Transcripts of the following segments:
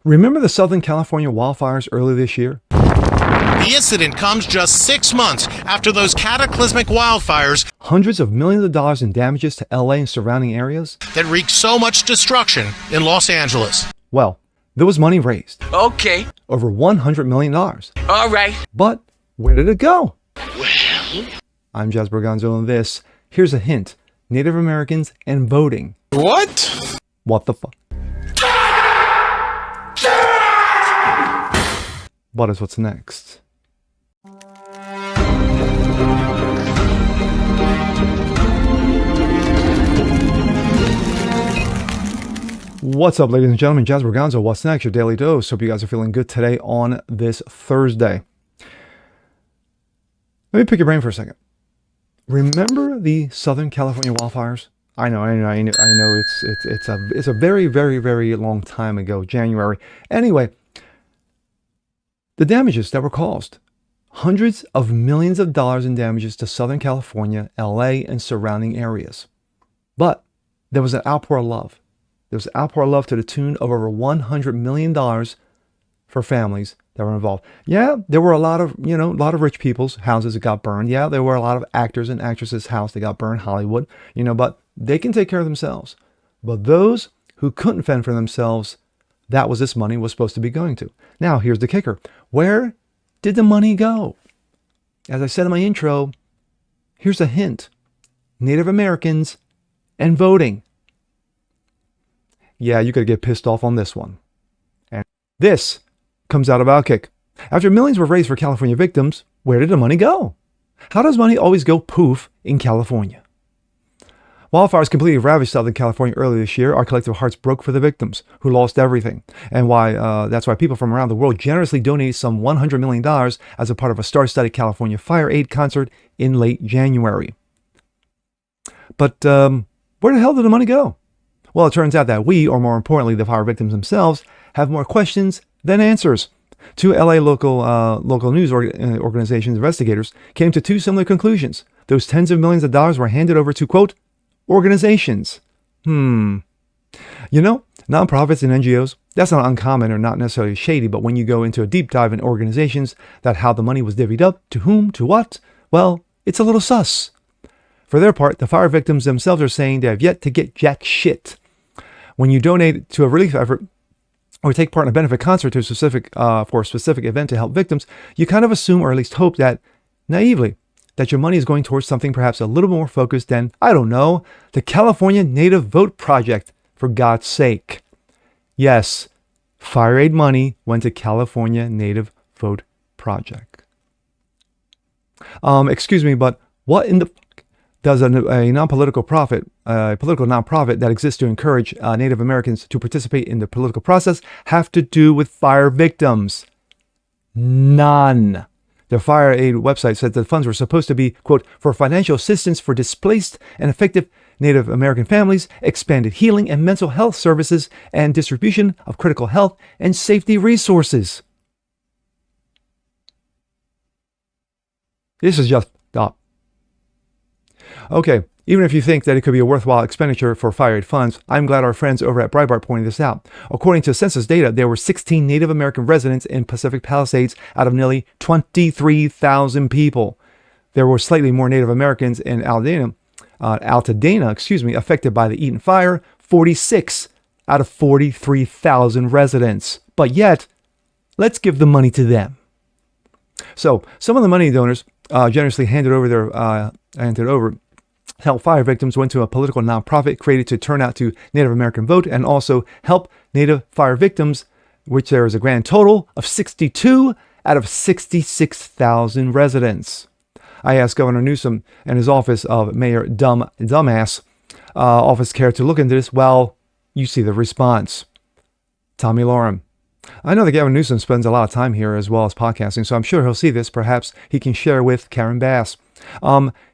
Remember the Southern California wildfires earlier this year? The incident comes just 6 months after those cataclysmic wildfires Hundreds of millions of dollars in damages to LA and surrounding areas? that wreaked so much destruction in Los Angeles. Well, there was money raised. Okay. Over $100 million. All right. But where did it go? Well. I'm Jasper Gonzo, and here's a hint. Native Americans and voting. What? What the fuck? What is what's next? What's up, ladies and gentlemen? Jasper Gonzo, what's next? Your daily dose. Hope you guys are feeling good today on this Thursday. Let me pick your brain for a second. Remember the Southern California wildfires? I know. It's a very, very, very long time ago, January. Anyway, the damages that were caused. Hundreds of millions of dollars in damages to Southern California, LA, and surrounding areas. But there was an outpour of love. There was an outpour of love to the tune of over $100 million for families that were involved. Yeah, there were a lot of rich people's houses that got burned. Yeah, there were a lot of actors and actresses' houses that got burned, Hollywood, but they can take care of themselves. But those who couldn't fend for themselves, that was this money was supposed to be going to. Now, here's the kicker. Where did the money go? As I said in my intro, here's a hint. Native Americans and voting. Yeah, you could get pissed off on this one. And this comes out of Outkick. After millions were raised for California victims, where did the money go? How does money always go poof in California? Wildfires completely ravaged Southern California earlier this year. Our collective hearts broke for the victims who lost everything. And that's why people from around the world generously donated some $100 million as a part of a star-studded California Fire Aid concert in late January. But where the hell did the money go? Well, it turns out that we, or more importantly, the fire victims themselves, have more questions than answers. Two LA local news organizations investigators came to two similar conclusions. Those tens of millions of dollars were handed over to, quote, organizations. Nonprofits and NGOs, that's not uncommon or not necessarily shady, but when you go into a deep dive in organizations, that how the money was divvied up, to whom, to what, well, it's a little sus. For their part, the fire victims themselves are saying they have yet to get jack shit. When you donate to a relief effort or take part in a benefit concert for a specific event to help victims, you kind of assume or at least hope that, naively, that your money is going towards something perhaps a little more focused than, I don't know, the California Native Vote Project, for God's sake. Yes, Fire Aid money went to California Native Vote Project. Excuse me, but what in the does a political nonprofit that exists to encourage Native Americans to participate in the political process have to do with fire victims? None. The Fire Aid website said that the funds were supposed to be, quote, for financial assistance for displaced and affected Native American families, expanded healing and mental health services, and distribution of critical health and safety resources. This is just up. Okay, even if you think that it could be a worthwhile expenditure for fire aid funds, I'm glad our friends over at Breitbart pointed this out. According to census data, there were 16 Native American residents in Pacific Palisades out of nearly 23,000 people. There were slightly more Native Americans in Altadena, affected by the Eaton fire, 46 out of 43,000 residents. But yet, let's give the money to them. So, some of the money donors generously handed over help fire victims went to a political nonprofit created to turn out to Native American vote and also help Native fire victims, which there is a grand total of 62 out of 66,000 residents. I asked Governor Newsom and his office of Mayor Dumbass Office Care to look into this. Well, you see the response. Tommy Lauren. I know that Gavin Newsom spends a lot of time here as well as podcasting, so I'm sure he'll see this. Perhaps he can share with Karen Bass.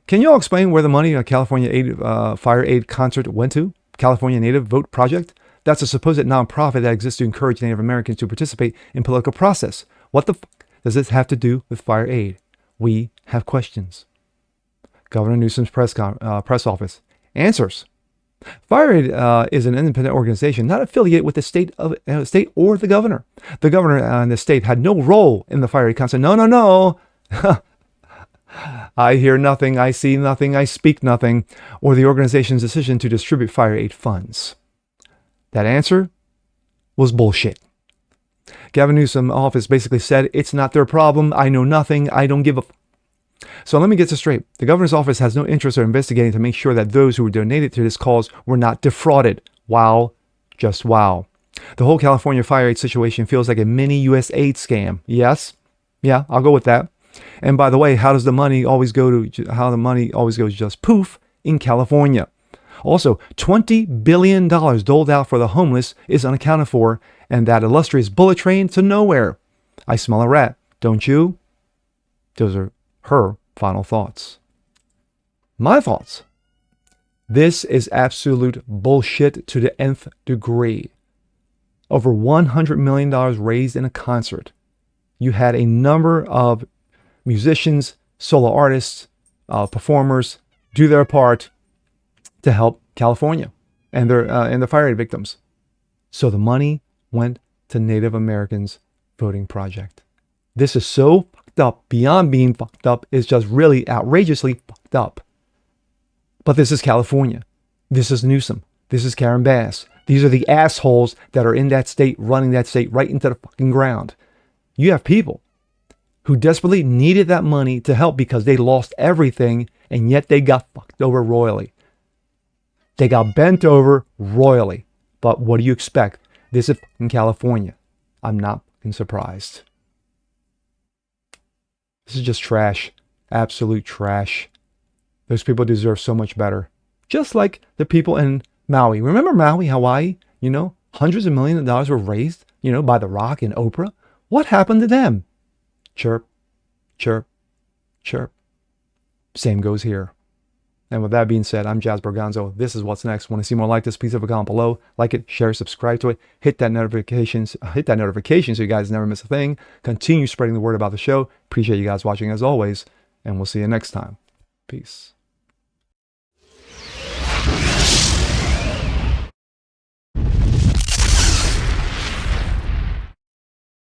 Can you all explain where the money a California Fire Aid concert went to? California Native Vote Project? That's a supposed nonprofit that exists to encourage Native Americans to participate in political process. What the does this have to do with fire aid? We have questions. Governor Newsom's press office answers. Fire Aid is an independent organization, not affiliated with the state or the governor. The governor and the state had no role in the Fire Aid concept. No, no, no. I hear nothing, I see nothing, I speak nothing, or the organization's decision to distribute fire aid funds. That answer was bullshit. Gavin Newsom's office basically said, it's not their problem, I know nothing, I don't give a So let me get this straight. The governor's office has no interest in investigating to make sure that those who were donated to this cause were not defrauded. Wow. Just wow. The whole California fire aid situation feels like a mini US aid scam. Yes? Yeah, I'll go with that. And by the way, how the money always goes just poof in California. Also, $20 billion doled out for the homeless is unaccounted for, and that illustrious bullet train to nowhere. I smell a rat, don't you? Those are her final thoughts. My thoughts. This is absolute bullshit to the nth degree. Over $100 million raised in a concert. You had a number of musicians, solo artists, performers do their part to help California and the fire aid victims. So the money went to Native Americans Voting Project. This is so fucked up, beyond being fucked up, it's just really outrageously fucked up. But this is California. This is Newsom. This is Karen Bass. These are the assholes that are in that state, running that state right into the fucking ground. You have people who desperately needed that money to help because they lost everything, and yet they got fucked over royally. They got bent over royally. But what do you expect? This is fucking California. I'm not fucking surprised. This is just trash. Absolute trash. Those people deserve so much better. Just like the people in Maui. Remember Maui, Hawaii? You know, hundreds of millions of dollars were raised, by The Rock and Oprah. What happened to them? Chirp, chirp, chirp. Same goes here. And with that being said, I'm Jazz Berganzo. This is What's Next. Want to see more like this? Please leave a comment below. Like it, share, subscribe to it. Hit that notification so you guys never miss a thing. Continue spreading the word about the show. Appreciate you guys watching as always. And we'll see you next time. Peace.